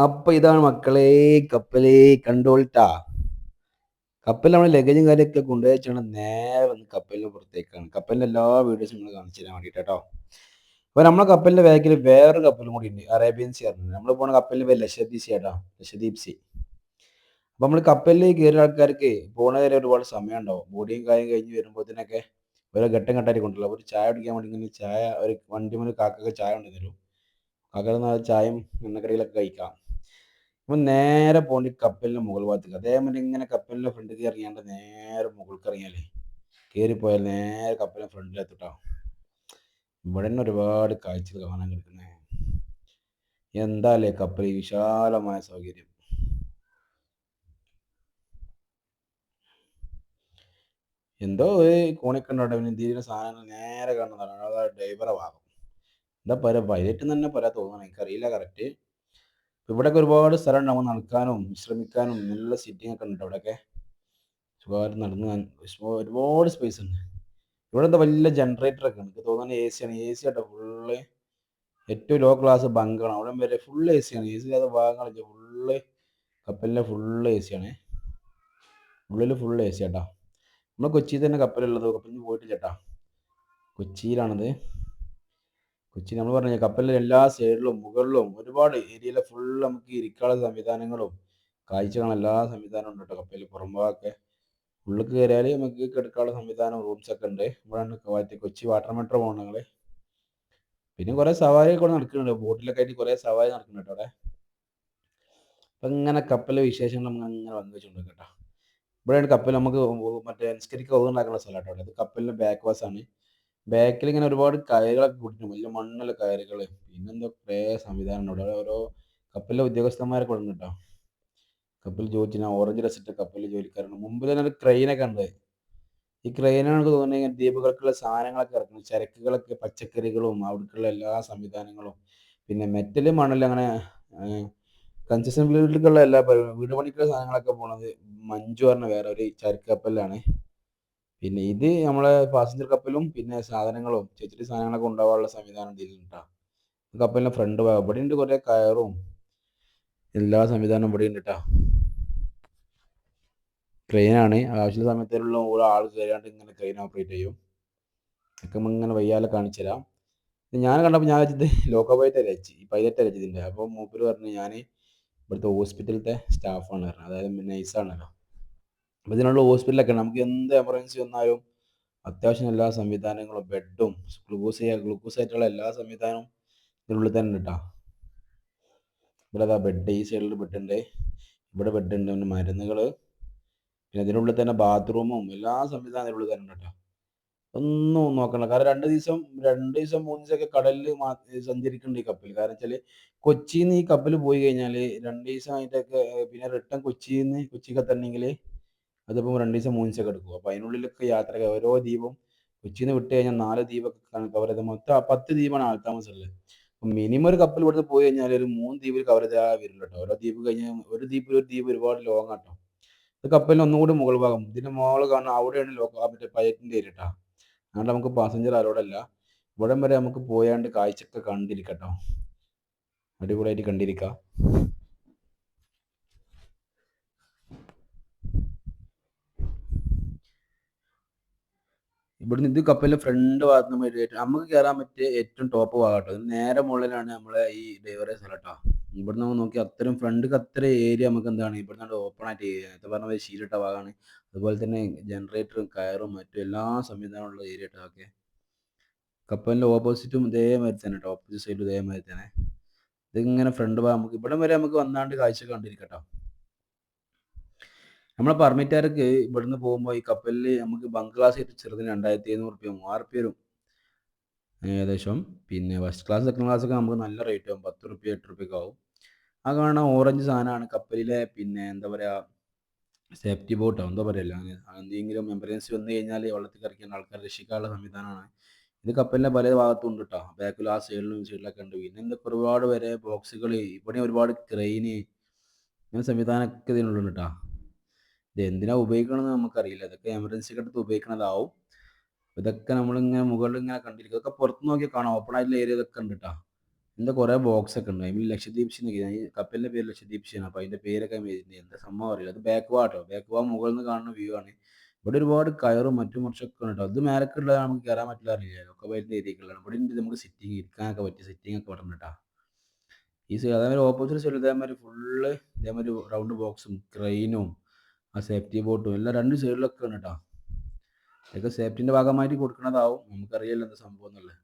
അപ്പൊ ഇതാണ് മക്കളെ കപ്പലേ കണ്ടോൾട്ടാ. കപ്പലിൽ നമ്മൾ ലഗേജും കാര്യമൊക്കെ കൊണ്ടുവച്ചാണ് നേരെ വന്ന് കപ്പലിന് പുറത്തേക്കാണ്. കപ്പലിന്റെ എല്ലാ വീഡിയോസും നിങ്ങൾ കാണിച്ചു തരാൻ വേണ്ടിയിട്ട് കേട്ടോ. അപ്പൊ നമ്മളെ കപ്പലിന്റെ ബാക്കിൽ വേറൊരു കപ്പലും കൂടി ഉണ്ട്, അറേബ്യൻ സി ആണ്. നമ്മൾ പോണ കപ്പലിന്റെ പേര് ലക്ഷദ്വീപ് സി കേട്ടോ, ലക്ഷദ്വീപ് സി. അപ്പൊ നമ്മൾ കപ്പലിൽ കയറിയ ആൾക്കാർക്ക് പോണ വരെ ഒരുപാട് സമയം ഉണ്ടാവും. ബോഡിയും കാര്യം കഴിഞ്ഞ് വരുമ്പോഴത്തേനൊക്കെ ഓരോ ഘട്ടം ഘട്ടമായിട്ട് കൊണ്ടുള്ള ഒരു ചായ കുടിക്കാൻ വേണ്ടി ഇങ്ങനെ ചായ ഒരു വണ്ടി മുതൽ കാക്കൊക്കെ ചായ കൊണ്ടു തരും. കാക്ക ചായയും എണ്ണക്കടികളൊക്കെ കഴിക്കാം. അപ്പൊ നേരെ പോണ്ടി കപ്പലിന്റെ മുകൾ ഭാഗത്തേക്ക്. അതേമാതിരി ഇങ്ങനെ കപ്പലിന്റെ ഫ്രണ്ടിൽ ഇറങ്ങിയാണ്ട് നേരെ മുകൾക്ക് ഇറങ്ങിയാലേ കയറിപ്പോയാൽ നേരെ കപ്പലിന്റെ ഫ്രണ്ടിലെത്തിട്ടോ. ഇവിടെ തന്നെ ഒരുപാട് കാഴ്ചകൾ കാണാൻ കിടക്കുന്നത്. എന്താല്ലേ കപ്പൽ, വിശാലമായ സൗകര്യം. എന്തോ ഒരു കോണിയൊക്കെ ഉണ്ടോ ഇന്ത്യയിലെ സാധനങ്ങൾ നേരെ കാണുന്നതാണ്. അതായത് ഡ്രൈവറെ ഭാഗം എന്താ പറയുക, പൈലറ്റ് തന്നെ പറയാൻ തോന്നണം, എനിക്കറിയില്ല കറക്റ്റ്. ഇവിടെയൊക്കെ ഒരുപാട് സ്ഥലം ഉണ്ടാവും നടക്കാനും വിശ്രമിക്കാനും. നല്ല സിറ്റിംഗ് ഒക്കെ ഉണ്ട് ഇവിടെയൊക്കെ. സുഖമായിട്ട് ഒരുപാട് സ്പേസ് ഉണ്ട്. ഇവിടെ എന്താ വലിയ ജനറേറ്റർ ഒക്കെ ഉണ്ട്. എനിക്ക് തോന്നുന്നത് എ സി ആണ്. എ സി ആട്ടോ ഫുള്ള്. ഏറ്റവും ലോ ക്ലാസ് ബങ്കാണ്. അവിടെ വരെ ഫുൾ എ സി ആണ്. എ സി ഇല്ലാത്ത ഭാഗങ്ങളില്ല. ഫുള്ള് കപ്പലിലെ ഫുള്ള് എ സി ആണ്. ഉള്ളിൽ ഫുൾ എ സി ആട്ടാ. നമ്മൾ കൊച്ചിയിൽ തന്നെ കപ്പലുള്ളത്. കപ്പലിൽ പോയിട്ട് ചേട്ടാ, കൊച്ചിയിലാണത്. കൊച്ചി നമ്മൾ പറഞ്ഞ കപ്പലിലെ എല്ലാ സൈഡിലും മുകളിലും ഒരുപാട് ഏരിയയിലെ ഫുൾ നമുക്ക് ഇരിക്കാനുള്ള സംവിധാനങ്ങളും കാഴ്ചകളും എല്ലാ സംവിധാനവും ഉണ്ട് കേട്ടോ കപ്പലിൽ. പുറംഭാഗമൊക്കെ ഉള്ളിൽ കയറിയാൽ നമുക്ക് കിടക്കാനുള്ള സംവിധാനം റൂംസ് ഒക്കെ ഉണ്ട്. ഇവിടെയാണ് കൊച്ചി വാട്ടർ മെട്രോ പോകണം ഞങ്ങൾ. പിന്നെ കുറേ സവാരിയൊക്കെ ഇവിടെ നടക്കുന്നുണ്ട്. ബോട്ടിലൊക്കെ ആയിട്ട് കുറേ സവാരി നടക്കുന്നുണ്ട് അവിടെ. അപ്പം ഇങ്ങനെ കപ്പലിലെ വിശേഷങ്ങൾ നമ്മൾ അങ്ങനെ പങ്കുവെച്ചുകൊണ്ട് കേട്ടോ. ഇവിടെയാണ് കപ്പൽ നമുക്ക് മറ്റേ നിസ്കരിക്ക് ഉണ്ടാക്കുന്ന സ്ഥലം കേട്ടോ. അത് കപ്പലിൻ്റെ ബാക്ക് വാസാണ്. ബാക്കിൽ ഇങ്ങനെ ഒരുപാട് കയറുകളൊക്കെ കൂട്ടിട്ടുണ്ട്, വലിയ മണ്ണുള്ള കയറുകൾ. പിന്നെന്തോ കുറേ സംവിധാനം ഉണ്ട് അവിടെ. ഓരോ കപ്പലിലെ ഉദ്യോഗസ്ഥന്മാരൊക്കെ ഉണ്ട് കേട്ടോ. കപ്പൽ ജോലി ഓറഞ്ച് ഡ്രസ്സിട്ട് കപ്പലിൽ ജോലിക്കാരുണ്ട്. മുമ്പിൽ തന്നെ ഒരു ക്രെയിനൊക്കെ ഉണ്ട്. ഈ ക്രെയിനാണ് തോന്നുന്നത് ദ്വീപുകൾക്കുള്ള സാധനങ്ങളൊക്കെ ഇറക്കുന്നത്. ചരക്കുകളൊക്കെ, പച്ചക്കറികളും അവിടേക്കുള്ള എല്ലാ സംവിധാനങ്ങളും. പിന്നെ മെറ്റൽ, മണൽ, അങ്ങനെ കൺസ്ട്രക്ഷൻ ഫീൽഡിലേക്കുള്ള എല്ലാ വീട് പണിക്കുള്ള സാധനങ്ങളൊക്കെ പോണത് മഞ്ജു പറഞ്ഞ വേറെ ഒരു ചരക്ക് കപ്പലിലാണ്. പിന്നെ ഇത് നമ്മളെ പാസഞ്ചർ കപ്പലും പിന്നെ സാധനങ്ങളും ചെറിയ സാധനങ്ങളൊക്കെ ഉണ്ടാവാനുള്ള സംവിധാനം ഇതിലുണ്ടാ. കപ്പലിന്റെ ഫ്രണ്ട് ഭാഗം ഇവിടെ ഉണ്ട്. കുറെ കയറും എല്ലാ സംവിധാനവും ഇവിടെ ഉണ്ട് കേട്ടാ. ക്രെയിനാണ്. ആവശ്യമുള്ള സമയത്തുള്ള ഓരോ ആൾ കയറിയാണ്ട് ഇങ്ങനെ ക്രെയിൻ ഓപ്പറേറ്റ് ചെയ്യും. ഒക്കെ ഇങ്ങനെ വയ്യാലെ കാണിച്ചു തരാം. ഞാൻ കണ്ടപ്പോൾ ഞാൻ വെച്ചത് ലോക്കോ പൈലറ്റ് അയച്ചു, ഈ പൈലറ്റ് അയച്ചതിൻ്റെ. അപ്പോൾ മൂപ്പര് പറഞ്ഞു ഞാൻ ഇവിടുത്തെ ഹോസ്പിറ്റലത്തെ സ്റ്റാഫാണ് പറഞ്ഞത്. അതായത് നൈസാണല്ലോ. അപ്പോൾ ഇതിനുള്ള ഹോസ്പിറ്റലൊക്കെ നമുക്ക് എന്ത് എമർജൻസി വന്നാലും അത്യാവശ്യം എല്ലാ സംവിധാനങ്ങളും, ബെഡും ഗ്ലൂക്കോസ് ആയിട്ടുള്ള എല്ലാ സംവിധാനവും ഇതിനുള്ളിൽ തന്നെ ഉണ്ട് കേട്ടോ. ഇവിടെ അതാ ബെഡ്, ഈ സൈഡിൽ ബെഡ് ഉണ്ട്, ഇവിടെ ബെഡ് ഉണ്ട്, പിന്നെ മരുന്നുകൾ, പിന്നെ ഇതിനുള്ളിൽ തന്നെ ബാത്റൂമും എല്ലാ സംവിധാനം ഇതിനുള്ളിൽ തന്നെ ഉണ്ട് കേട്ടോ. ഒന്നും നോക്കണ്ട. കാരണം രണ്ട് ദിവസം 3 ദിവസമൊക്കെ കടലിൽ സഞ്ചരിക്കുന്നുണ്ട് ഈ കപ്പൽ. കാരണം വെച്ചാൽ കൊച്ചിയിൽ നിന്ന് ഈ കപ്പൽ പോയി കഴിഞ്ഞാൽ 2 ദിവസം ആയിട്ടൊക്കെ പിന്നെ റിട്ടേൺ കൊച്ചിക്ക് എത്തണമെങ്കിൽ അതിപ്പോൾ 2 ദിവസം 3 ദിവസമൊക്കെ എടുക്കും. അപ്പോൾ അതിനുള്ളിലൊക്കെ യാത്ര, ഓരോ ദ്വീപും കൊച്ചിയിൽ നിന്ന് വിട്ട് കഴിഞ്ഞാൽ 4 ദ്വീപൊക്കെ കവർ ചെയ്ത് മൊത്തം 10 ദ്വീപാണ് ആൾത്താമസമുള്ളത്. അപ്പം മിനിമം ഒരു കപ്പൽ ഇവിടുന്ന് പോയി കഴിഞ്ഞാൽ ഒരു 3 ദ്വീപിൽ കവർ ചെയ്താൽ വരില്ല കേട്ടോ. ഓരോ ദ്വീപ് കഴിഞ്ഞാൽ ഒരു ദ്വീപ് ഒരുപാട് ലോങ് ആട്ടോ. ഇത് കപ്പലിന് ഒന്നുകൂടി മുകൾ ഭാഗം, ഇതിന്റെ മോള് കാണാൻ അവിടെയാണ് മറ്റേ പൈലറ്റിന്റെ ഏരിയ കേട്ടോ. അതുകൊണ്ട് നമുക്ക് പാസഞ്ചർ അലോഡല്ല. ഇവിടം വരെ നമുക്ക് പോയാണ്ട് കാഴ്ചയൊക്കെ കണ്ടിരിക്കട്ടോ. അടിപൊളിയായിട്ട് കണ്ടിരിക്കാം. ഇവിടുന്ന് ഇത് കപ്പലിന്റെ ഫ്രണ്ട് ഭാഗത്ത് നിന്ന് നമുക്ക് കയറാൻ പറ്റിയ ഏറ്റവും ടോപ്പ് ഭാഗം കേട്ടോ. നേരെ മുകളിലാണ് നമ്മളെ ഈ ഡ്രൈവറെ സ്ഥലം കേട്ടോ. ഇവിടുന്ന് നമ്മൾ നോക്കി അത്രയും ഫ്രണ്ടിക്ക് അത്ര ഏരിയ നമുക്ക് എന്താണ് ഇവിടുന്ന് ഓപ്പൺ ആയിട്ട് നേരത്തെ പറഞ്ഞ ശീലിട്ട ഭാഗമാണ്. അതുപോലെ തന്നെ ജനറേറ്ററും കയറും മറ്റും എല്ലാ സംവിധാനമുള്ള ഏരിയ കേട്ടോ. ഓക്കെ, കപ്പലിന്റെ ഓപ്പോസിറ്റും ഇതേമാതിരി തന്നെ കേട്ടോ. ഓപ്പോസിറ്റ് സൈഡും ഇതേമാതിരി തന്നെ. ഇതിങ്ങനെ ഫ്രണ്ട് ഭാഗം നമുക്ക് ഇവിടം വരെ നമുക്ക് വന്നാണ്ട് കാഴ്ച കണ്ടിരിക്കട്ടോ. നമ്മളെ പെർമിറ്റുകാർക്ക് ഇവിടുന്ന് പോകുമ്പോൾ ഈ കപ്പലിൽ നമുക്ക് ബങ്ക് ക്ലാസ് ആയിട്ട് ചെറുതിന് 2700 3000 വരും ഏകദേശം. പിന്നെ ഫസ്റ്റ് ക്ലാസ് സെക്കൻഡ് ക്ലാസ് ഒക്കെ നമുക്ക് നല്ല റേറ്റ് ആവും, 10 8 ആവും. ആ കാണുന്ന ഓറഞ്ച് സാധനമാണ് കപ്പലിലെ പിന്നെ എന്താ പറയുക സേഫ്റ്റി ബോട്ടോ എന്താ പറയല്ല, എന്തെങ്കിലും എമർജൻസി വന്നു കഴിഞ്ഞാൽ വെള്ളത്തിൽ കറക്കുന്ന ആൾക്കാർ രക്ഷിക്കാനുള്ള സംവിധാനമാണ്. ഇത് കപ്പലിൻ്റെ പല ഭാഗത്തും ഉണ്ട് കേട്ടോ. ബാക്കിൽ ആ സൈഡിലൊക്കെ ഉണ്ട്. പിന്നെ എന്തൊക്കെ ഒരുപാട് വരെ ബോക്സുകൾ, ഇവിടെ ഒരുപാട് ക്രെയിന്, ഇങ്ങനെ സംവിധാനമൊക്കെ ഇതിനുള്ളുണ്ട് കേട്ടോ. ഇത് എന്തിനാ ഉപയോഗിക്കണമെന്ന് നമുക്കറിയില്ല. ഇതൊക്കെ എമർജൻസി ഘട്ടത്തിൽ ഉപയോഗിക്കണതാവും. ഇതൊക്കെ നമ്മളിങ്ങനെ മുകളിൽ ഇങ്ങനെ കണ്ടിരിക്കും. ഇതൊക്കെ പുറത്ത് നോക്കിയാൽ കാണാം, ഓപ്പൺ ആയിട്ടുള്ള ഏരിയ ഇതൊക്കെ ഉണ്ട് കേട്ടോ. എന്താ കുറേ ബോക്സൊക്കെ ഉണ്ട്. അതിൽ ലക്ഷദ്വീപ് ഷീ എന്നൊക്കെ ഈ കപ്പലിൻ്റെ പേര് ലക്ഷദ്വീപ് ഷീ ആണ്. അപ്പോൾ അതിൻ്റെ പേരൊക്കെ എഴുതിയിട്ടുണ്ട്. എന്താ സംഭവം അറിയില്ല. അത് ബാക്ക് വാ കേട്ടോ. ബാക്ക് വാ മുകളിൽ നിന്ന് കാണുന്ന വ്യൂ ആണ്. ഇവിടെ ഒരുപാട് കയറും മറ്റും മറിച്ചൊക്കെ ഉണ്ട് കേട്ടോ. അത് മേലക്കുള്ളത് നമുക്ക് കയറാൻ പറ്റില്ല അറിയില്ല. ഒക്കെ വരുന്ന എഴുതിയിട്ടുള്ളതാണ്. ഇവിടെ ഉണ്ട് നമുക്ക് സിറ്റിംഗ് ഇരിക്കാനൊക്കെ പറ്റിയ സിറ്റിംഗ് ഒക്കെ ഇവിടെ ഉണ്ട് കേട്ടോ. അതേമാതിരി ഓപ്പോസിറ്റ് സൈഡിൽ ഇതേമാതിരി ഫുള്ള് ഇതേമാതിരി റൗണ്ട് ബോക്സും ക്രെയിനും ആ സേഫ്റ്റി ബോട്ടും എല്ലാം രണ്ട് സൈഡിലൊക്കെ ഉണ്ട് കേട്ടോ. ഇതൊക്കെ സേഫ്റ്റിൻ്റെ ഭാഗമായിട്ട് കൊടുക്കുന്നതാവും. നമുക്കറിയില്ല എന്താ സംഭവം എന്നുള്ളത്.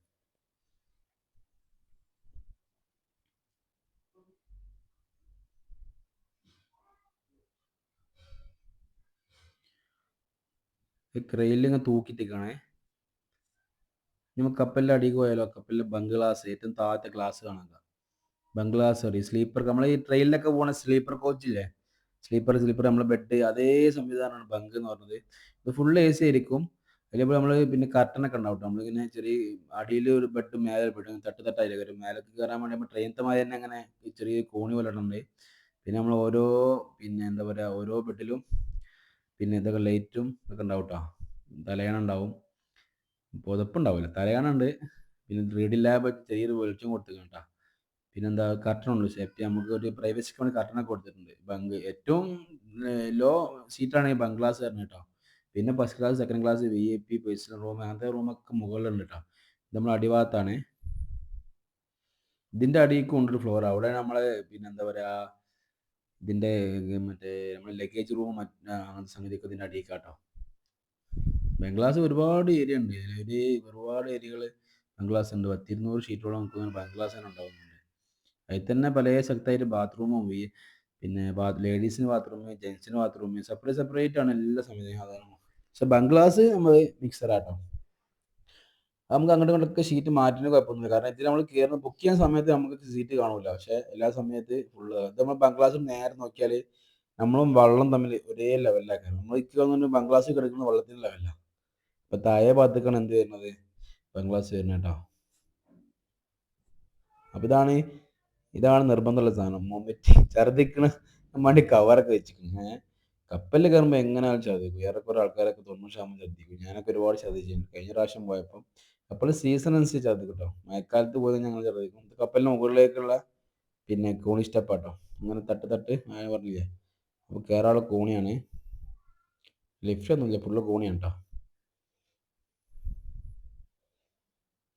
ക്രെയിനിൽ ഇങ്ങനെ തൂക്കിയിട്ടേക്കാണേ. നമുക്ക് കപ്പലിൻ്റെ അടിയിൽ പോയാലോ, കപ്പലിലെ ബംഗ്ലാസ് ഏറ്റവും താഴത്തെ ഗ്ലാസ് കാണാം. ബംഗ്ലാസ് സോറി സ്ലീപ്പർ, നമ്മൾ ഈ ട്രെയിനിലൊക്കെ പോകുന്ന സ്ലീപ്പർ കോച്ചില്ലേ, സ്ലീപ്പർ നമ്മളെ ബെഡ് അതേ സംവിധാനമാണ് ബങ്ക് എന്ന് പറഞ്ഞത്. ഇത് ഫുൾ എ സി ആയിരിക്കും. അതിലിപ്പോൾ നമ്മൾ പിന്നെ കർട്ടനൊക്കെ ഉണ്ടാവും കേട്ടോ. നമ്മളിങ്ങനെ ചെറിയ അടിയിൽ ഒരു ബെഡ് മേലെ ബെഡ് തട്ട് തട്ടായിട്ട് വരും. മേലേക്ക് കയറാൻ വേണ്ടി നമ്മൾ ട്രെയിനത്തെ മാതിരി തന്നെ അങ്ങനെ ഈ ചെറിയ കോണി പോലെ ഇടുന്നുണ്ട്. പിന്നെ നമ്മൾ ഓരോ പിന്നെ എന്താ പറയുക ഓരോ ബെഡിലും പിന്നെ ഇതൊക്കെ ലൈറ്റും ഇതൊക്കെ ഉണ്ടാവും കേട്ടോ. തലയണ ഉണ്ടാവും, പുതപ്പുണ്ടാവില്ല, തലയണ ഉണ്ട്. പിന്നെ റീഡിംഗ് ലാബ് ചെറിയൊരു വെളിച്ചം കൊടുത്തിട്ടുണ്ട് കേട്ടോ. പിന്നെന്താ കർട്ടനുണ്ട് സേഫ്റ്റി, നമുക്ക് ഒരു പ്രൈവസിക്ക് വേണ്ടി കർട്ടനൊക്കെ കൊടുത്തിട്ടുണ്ട്. ബങ്ക് ഏറ്റവും ലോ സീറ്റാണ് ഈ ബംഗ്ലാസ് പറഞ്ഞത് കേട്ടോ. പിന്നെ first class second class VIP personal room അങ്ങനത്തെ റൂമൊക്കെ മുകളിലുണ്ട് കേട്ടോ. ഇത് നമ്മൾ അടിഭാഗത്താണ്. ഇതിൻ്റെ അടിയിലേക്ക് കൊണ്ടൊരു ഫ്ലോർ അവിടെ നമ്മളെ പിന്നെ എന്താ പറയുക ഇതിൻ്റെ മറ്റേ നമ്മുടെ ലഗേജ് റൂം അങ്ങനത്തെ സംഗതിയൊക്കെ ഇതിൻ്റെ അടിയിലേക്കാട്ടോ. ബംഗ്ലാസ് ഒരുപാട് ഏരിയ ഉണ്ട്. ഇതിൽ ഒരുപാട് ഏരിയകൾ ബംഗ്ലാസ് ഉണ്ട്. 100-200 ഷീറ്റോളം നമുക്ക് ബംഗ്ലാസ് തന്നെ ഉണ്ടാവുന്നുണ്ട്. അതിൽ തന്നെ പല സ്ഥലത്തായിട്ട് ബാത്റൂമും പിന്നെ ലേഡീസിന് ബാത്റൂം, ജെൻസിന് ബാത്റൂം സെപ്പറേറ്റ് സെപ്പറേറ്റ് ആണ് എല്ലാ സംവിധാനവും. പക്ഷെ ബംഗ്ലാസ് നമ്മൾ മിക്സഡാട്ടോ. നമുക്ക് അങ്ങോട്ടും ഇങ്ങോട്ടൊക്കെ ഷീറ്റ് മാറ്റുന്ന കുഴപ്പമൊന്നുമില്ല. കാരണം ഇതിൽ നമ്മൾ കയറുന്ന ബുക്ക് ചെയ്യുന്ന സമയത്ത് നമുക്ക് സീറ്റ് കാണില്ല. പക്ഷേ എല്ലാ സമയത്ത് ഫുള്ള് ഇത് നമ്മൾ ബംഗ്ലാസ് നേരെ നോക്കിയാൽ നമ്മളും വെള്ളം തമ്മിൽ ഒരേ ലെവലിലാക്കാം. നമ്മൾ എനിക്ക് തോന്നുന്നു ബംഗ്ലാസ് കിടക്കുന്ന വെള്ളത്തിൻ്റെ ലെവലിലാണ്. ഇപ്പം താഴെ ഭാഗത്തേക്കാണ് എന്ത് വരുന്നത്, ബംഗ്ലാസ് വരുന്നത് കേട്ടോ. അപ്പം ഇതാണ് നിർബന്ധമുള്ള സാധനം. മൊമെറ്റ് ഛർദ്ദിക്കണ വേണ്ടി കവറൊക്കെ വെച്ചിരിക്കുന്നു. കപ്പലിൽ കയറുമ്പോൾ എങ്ങനെയാലും ഛർദ്ദിക്കും. ഏറെക്കുറെ ആൾക്കാരൊക്കെ 90% ഛർദ്ദിക്കും. ഞാനൊക്കെ ഒരുപാട് ഛർദ്ദിച്ചിട്ടുണ്ട്. കഴിഞ്ഞ പ്രാവശ്യം പോയപ്പം കപ്പൽ സീസൺ അനുസരിച്ച് ഛർദ്ദിക്കും കേട്ടോ. മഴക്കാലത്ത് പോയി ഞങ്ങൾ ഛർദ്ദിക്കും. ഇത് കപ്പലിന് മുകളിലേക്കുള്ള പിന്നെ കോണി സ്റ്റെപ്പാട്ടോ. അങ്ങനെ തട്ട് ഞാൻ പറഞ്ഞില്ലേ. അപ്പോൾ കയറാനുള്ള കോണിയാണ്. ലിഫ്റ്റ് ഒന്നുമില്ല, ഫുള്ള് കോണിയാണ് കേട്ടോ.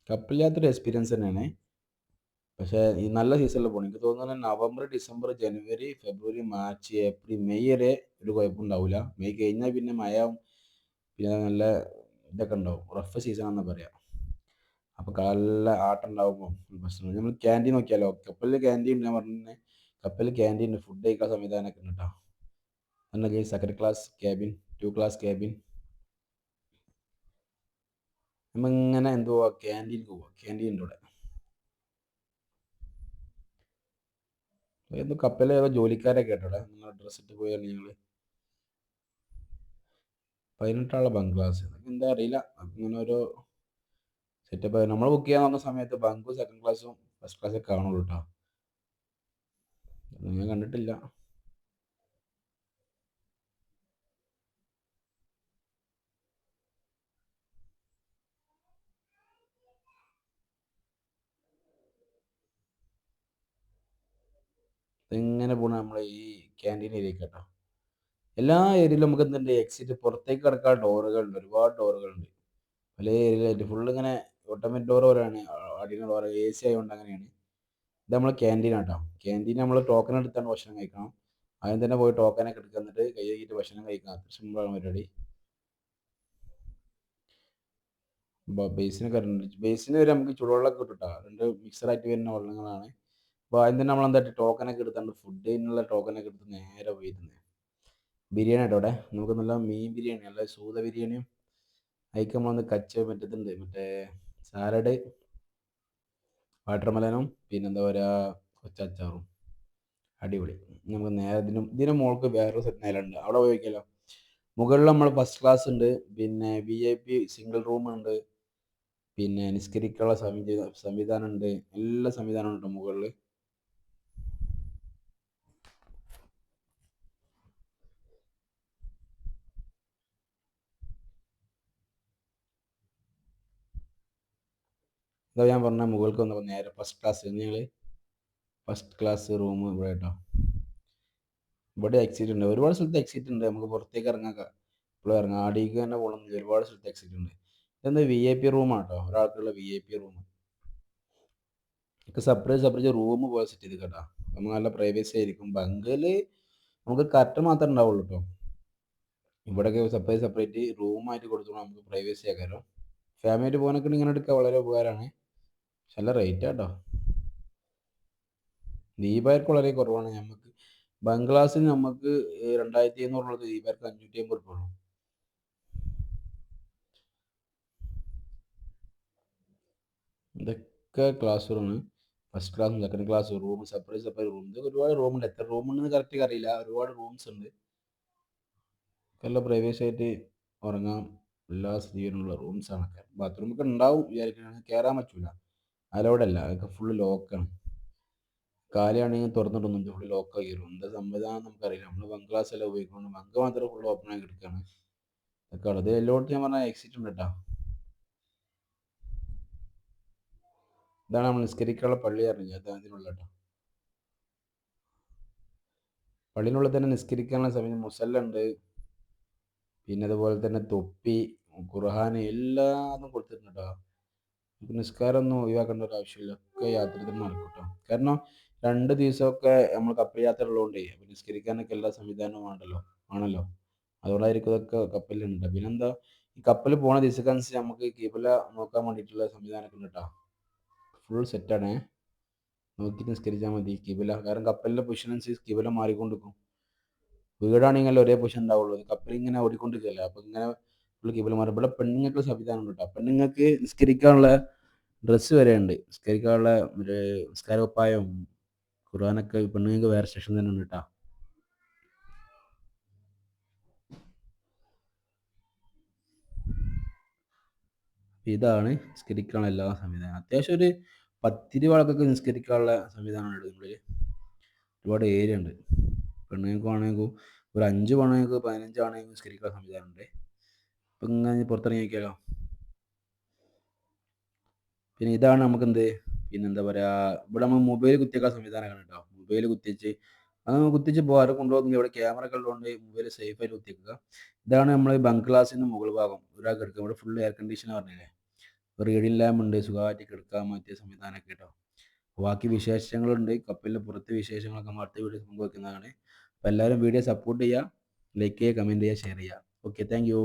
കപ്പൽ യാത്ര എക്സ്പീരിയൻസ് തന്നെയാണ്. പക്ഷേ ഈ നല്ല സീസണിൽ പോകണം. എനിക്ക് തോന്നുന്നത് നവംബർ, ഡിസംബർ, ജനുവരി, ഫെബ്രുവരി, മാർച്ച്, ഏപ്രിൽ, മെയ് വരെ ഒരു കുഴപ്പമുണ്ടാവില്ല. മെയ് കഴിഞ്ഞാൽ പിന്നെ മഴയാവും. പിന്നെ നല്ല ഇതൊക്കെ ഉണ്ടാവും. റഫ് സീസണാണെന്ന് പറയാം. അപ്പോൾ നല്ല ആട്ടം ഉണ്ടാകുമ്പോൾ പ്രശ്നം. നമ്മൾ ക്യാൻറ്റീൻ നോക്കിയാലോ, കപ്പലിൽ ക്യാൻറ്റീൻ ഞാൻ പറഞ്ഞത്, കപ്പലിൽ ക്യാൻറ്റീൻ ഉണ്ട്, ഫുഡ് കഴിക്കാൻ സംവിധാനമൊക്കെ ഉണ്ട് കേട്ടോ. എന്നല്ലേ second class cabin, 2 class cabin. നമ്മളിങ്ങനെ എന്തുവാ ക്യാൻറ്റീനിൽ പോവുക. ക്യാൻറ്റീൻ ഉണ്ട് ഇവിടെ. ഏതോ കപ്പലിലെ ഏതോ ജോലിക്കാരൊക്കെ കേട്ടോടെ നിങ്ങൾ ഡ്രസ്സ് ഇട്ട് പോയാൽ നിങ്ങൾ 18 ബംഗ്ലാസ് എന്താ അറിയില്ല. അങ്ങനെ ഓരോ സെറ്റപ്പ്. നമ്മൾ ബുക്ക് ചെയ്യാൻ വന്ന സമയത്ത് ബങ്കും സെക്കൻഡ് ക്ലാസ്സും ഫസ്റ്റ് ക്ലാസ്സൊക്കെ കാണുള്ളൂ കേട്ടോ. അത് ഞാൻ കണ്ടിട്ടില്ല. ഇങ്ങനെ പോണ നമ്മളെ ഈ ക്യാൻറ്റീൻ ഏരിയ കേട്ടോ. എല്ലാ ഏരിയയിലും നമുക്ക് എന്തുണ്ട്, എക്സിറ്റ് പുറത്തേക്ക് കിടക്കാൻ ഡോറുകളുണ്ട്. ഒരുപാട് ഡോറുകളുണ്ട് പല ഏരിയയിലായിട്ട്. ഫുള്ള് ഇങ്ങനെ ഓട്ടോമാറ്റിക് ഡോർ പോലെയാണ്. അടിക്കുന്ന ഡോർ AC ആയതുകൊണ്ട് അങ്ങനെയാണ്. ഇത് നമ്മളെ ക്യാൻറ്റീൻ ആട്ടോ. ക്യാൻറ്റീൻ നമ്മൾ ടോക്കൺ എടുത്താണ് ഭക്ഷണം കഴിക്കണം. ആദ്യം തന്നെ പോയി ടോക്കനൊക്കെ എടുക്കുക, എന്നിട്ട് കൈ കഴുകിയിട്ട് ഭക്ഷണം കഴിക്കാം. അത്ര സിമ്പിളാണ് പരിപാടി. ബേസിനൊക്കെ ബേസിന് വരെ നമുക്ക് ചൂടുവെള്ളമൊക്കെ കിട്ടും കേട്ടോ. രണ്ട് മിക്സറായിട്ട് വരുന്ന വെള്ളങ്ങളാണ്. അപ്പോൾ ആദ്യം തന്നെ നമ്മളെന്താ ടോക്കനൊക്കെ എടുത്താണ്ട് ഫുഡിനുള്ള ടോക്കനൊക്കെ എടുത്ത് നേരെ പോയി തിന്നത്. ബിരിയാണി കേട്ടോ അവിടെ. നമുക്ക് നല്ല മീൻ ബിരിയാണി, നല്ല സൂത ബിരിയാണിയും അതിക്ക് നമ്മളൊന്ന് മറ്റേതുണ്ട്, മറ്റേ സാലഡ്, വാട്ടർമെലനും, പിന്നെന്താ പറയുക കൊച്ചച്ചാറും. അടിപൊളി. നമുക്ക് നേരെ ഇതിന് മുകൾക്ക് വേറൊരു സെറ്റ് നിലയുണ്ട്, അവിടെ പോയി നോക്കിയാലോ. മുകളിൽ നമ്മൾ ഫസ്റ്റ് ക്ലാസ് ഉണ്ട്, പിന്നെ VIP സിംഗിൾ റൂം ഉണ്ട്, പിന്നെ നിസ്കരിക്കാനുള്ള സംവിധാനം ഉണ്ട്. എല്ലാ സംവിധാനവും ഉണ്ട് മുകളിൽ. ഇതാ ഞാൻ പറഞ്ഞ മുകൾക്ക് വന്നപ്പോൾ നേരെ ഫസ്റ്റ് ക്ലാസ് നിങ്ങൾ ഫസ്റ്റ് ക്ലാസ് റൂം ഇവിടെ കേട്ടോ. ഇവിടെ എക്സിറ്റ് ഉണ്ട്, ഒരുപാട് സ്ഥലത്ത് എക്സിറ്റ് ഉണ്ട്, നമുക്ക് പുറത്തേക്ക് ഇറങ്ങാം, ഇപ്പോൾ ഇറങ്ങാം, ആടിക്ക് തന്നെ പോകണമെന്നില്ല, ഒരുപാട് സ്ഥലത്ത് എക്സിറ്റ് ഉണ്ട്. ഇതെന്താ VIP റൂമാണ് കേട്ടോ, ഒരാൾക്കുള്ള VIP റൂം. സെപ്പറേറ്റ് റൂം പോലെ സെറ്റ് ചെയ്ത് കേട്ടോ, നമുക്ക് നല്ല പ്രൈവസി ആയിരിക്കും. ബംഗിൽ നമുക്ക് കറക്റ്റ് മാത്രമേ ഉണ്ടാവുള്ളൂ കേട്ടോ. ഇവിടെയൊക്കെ സെപ്പറേറ്റ് റൂമായിട്ട് കൊടുത്തോളാം, നമുക്ക് പ്രൈവസി ആക്കാമല്ലോ. ഫാമിലി പോകാനൊക്കെ ഇങ്ങനെ എടുക്കാൻ വളരെ ഉപകാരമാണ്. നല്ല റേറ്റ് കേട്ടോ, ദീപാർക്ക് വളരെ കുറവാണ്. നമുക്ക് ബംഗ്ലാസിന് നമുക്ക് 2700 ദീപാർക്ക് 550 ഉള്ളൂ. ഇതൊക്കെ ക്ലാസ് റൂം, ഫസ്റ്റ് ക്ലാസ്സും second class room, separate room. ഇത് ഒരുപാട് റൂമുണ്ട്, എത്ര റൂമുണ്ടെന്ന് കറക്റ്റ് അറിയില്ല, ഒരുപാട് റൂംസ് ഉണ്ട്. നല്ല പ്രൈവസി ആയിട്ട് ഉറങ്ങാം, എല്ലാ സ്ഥിതിയിലുള്ള റൂംസാണ്. ബാത്റൂമൊക്കെ ഉണ്ടാവും വിചാരിക്കുകയാണെങ്കിൽ കയറാൻ പറ്റില്ല, അലൗഡ് അല്ല, അതൊക്കെ ഫുള്ള് ലോക്കാണ്. കാലിയാണെങ്കിൽ തുറന്നിട്ടൊന്നും ഫുള്ള് ലോക്കായി കയറും. എന്താ സംവിധാനം നമുക്കറിയില്ല, നമ്മൾ ബംഗ്ലാസ് എല്ലാം ഉപയോഗിക്കുന്നത്, ബങ്ക് മാത്രം ഫുള്ള് ഓപ്പൺ ആയി കിടക്കുകയാണ്. അതൊക്കെ ഉള്ളത് എല്ലായിടത്തും ഞാൻ പറഞ്ഞാൽ എക്സിറ്റ് ഉണ്ട് കേട്ടോ. ഇതാണ് നമ്മൾ നിസ്കരിക്കാനുള്ള പള്ളി അറിഞ്ഞത്, അത് അതിനുള്ള കേട്ടോ. പള്ളിനുള്ളിൽ തന്നെ നിസ്കരിക്കാനുള്ള സമയം മുസല്ല ഉണ്ട്, പിന്നെ അതുപോലെ തന്നെ തൊപ്പി, ഖുർആൻ എല്ലാതും കൊടുത്തിട്ടുണ്ട് കേട്ടോ. നിസ്കാരമൊന്നും ഒഴിവാക്കേണ്ട ഒരു ആവശ്യമില്ല, ഒക്കെ യാത്ര തന്നെ നടക്കും കേട്ടോ. കാരണം 2 ദിവസമൊക്കെ നമ്മൾ കപ്പൽ യാത്ര ഉള്ളതുകൊണ്ടേ നിസ്കരിക്കാനൊക്കെ എല്ലാ സംവിധാനവും ആണല്ലോ. അതുകൊണ്ടായിരിക്കും ഇതൊക്കെ കപ്പലിലുണ്ട്. പിന്നെന്താ, ഈ കപ്പൽ പോണ ദിവസമനുസരിച്ച് നമുക്ക് കിബില നോക്കാൻ വേണ്ടിയിട്ടുള്ള സംവിധാനമൊക്കെ ഉണ്ട് കേട്ടോ. ഫുൾ സെറ്റാണ്, നോക്കി നിസ്കരിച്ചാൽ മതി കിബില. കാരണം കപ്പലിൻ്റെ പൊസിഷൻ അനുസരിച്ച് കിബില മാറിക്കൊണ്ടിരിക്കും. വീടാണെങ്കിൽ ഒരേ പൊസിഷൻ ഉണ്ടാവുള്ളൂ, കപ്പൽ ഇങ്ങനെ ഓടിക്കൊണ്ടിരിക്കുകയല്ലേ, അപ്പോൾ ഇങ്ങനെ ഫുൾ കിബില മാറും. ഇവിടെ പെണ്ണുങ്ങൾക്ക് സംവിധാനം ഉണ്ട് കേട്ടോ, പെണ്ണുങ്ങൾക്ക് നിസ്കരിക്കാനുള്ള ഡ്രസ്സ് വരെ ഉണ്ട്, നിസ്കരിക്കാനുള്ള ഒരു നിസ്കാര കുപ്പായവും ഖുർആനൊക്കെ പെണ്ണുങ്ങൾക്ക് വേറെ സെക്ഷൻ തന്നെ ഉണ്ട് കേട്ടോ. ഇതാണ് നിസ്കരിക്കാനുള്ള എല്ലാ സംവിധാനം. അത്യാവശ്യം ഒരു 10-20 ആൾക്കൊക്കെ നിസ്കരിക്കാനുള്ള സംവിധാനമാണ് ഇവിടെ. ഒരുപാട് ഏരിയ ഉണ്ട്, പെണ്ണുങ്ങൾക്ക് ആണെങ്കിൽ ഒരു 5 ആണെങ്കിൽ 15 ആണെങ്കിൽ നിസ്കരിക്കാനുള്ള സംവിധാനമുണ്ട്. ഇപ്പം ഇങ്ങനെ പുറത്തിറങ്ങി നോക്കിയാലോ. പിന്നെ ഇതാണ് നമുക്ക് എന്ത്, പിന്നെ എന്താ പറയുക, ഇവിടെ നമ്മൾ മൊബൈൽ കുത്തിയേക്കാൻ സംവിധാനമാണ് കേട്ടോ. മൊബൈൽ കുത്തിച്ച് അത് കുത്തിച്ച് പോകാറ് കൊണ്ടുപോകുന്നത്, ഇവിടെ ക്യാമറ ഒക്കെ ഉള്ളതുകൊണ്ട് മൊബൈൽ സേഫ് ആയിട്ട് കുത്തിയേക്കുക. ഇതാണ് നമ്മൾ ബംഗ്ലാസിൻ്റെ മുകൾ ഭാഗം, ഒരാൾക്ക് എടുക്കുക. ഇവിടെ ഫുൾ എയർ കണ്ടീഷൻ പറഞ്ഞില്ലേ, റീഡിംഗ് ലാമ്പ് ഉണ്ട്, സുഖമായിട്ട് കിടക്കാൻ പറ്റിയ സംവിധാനമൊക്കെ കേട്ടോ. ബാക്കി വിശേഷങ്ങളുണ്ട്, കപ്പലിൻ്റെ പുറത്തെ വിശേഷങ്ങളൊക്കെ നമ്മൾ അടുത്ത വീഡിയോ പങ്കുവെക്കുന്നതാണ്. അപ്പോൾ എല്ലാവരും വീഡിയോ സപ്പോർട്ട് ചെയ്യുക, ലൈക്ക് ചെയ്യുക, കമൻറ്റ് ചെയ്യുക, ഷെയർ ചെയ്യുക. Okay, thank you.